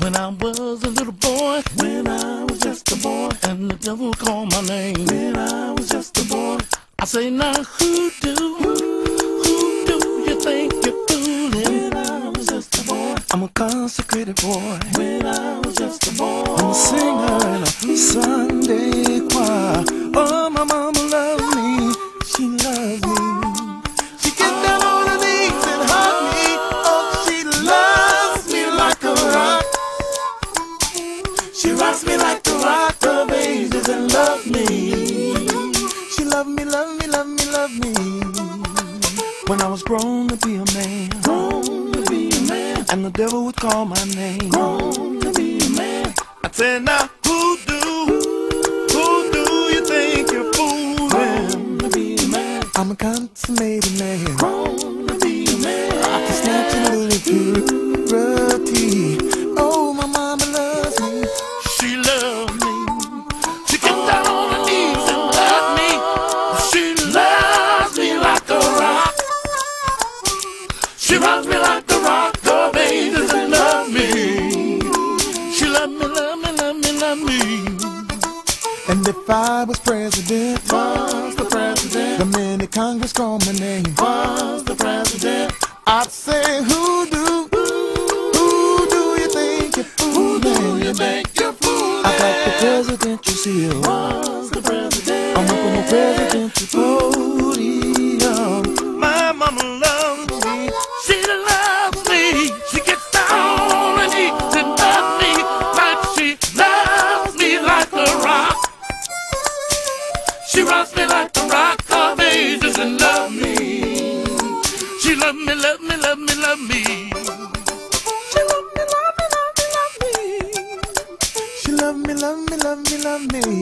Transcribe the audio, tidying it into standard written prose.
When I was a little boy, when I was just a boy, and the devil called my name. When I was just a boy, I say now who do you think you're fooling? When I was just a boy, I'm a consecrated boy. When I was just a boy, I'm a singer in a Sunday choir. Oh, my mama loves me, she loves me. She gets down on her knees and hugs me. Oh, she loves me like a rock. She rocks me like the rock of ages and loves me. She loved me, loved me, loved me, loved me. When I was grown to be a man, grown to be a man, and the devil would call my name, grown to be a man. I said, now who do you think you're fooling? Grown to be a man. I'm a consummated man, grown to be a man. I can snatch a little purity. Oh, my mama loves me. She loves me. She gets down on her knees and loves me. She loves me like a rock. She rocks me like the rock of ages and loves me. She loves me, love me, love me, love me. And if I was president, the minute Congress called my name, I'd say, who do you think you're fooling? Who do you think you're fooling? I got the presidential seal. I'm up on the presidential podium. My mama loves me. She loves me. She gets down on her knees and loves me like she loves me like a rock. She rocks me like the rock of ages and loves me. She love me, love me, love me, love me. She love me, love me, love me, love me. She love me, love me, love me, love me.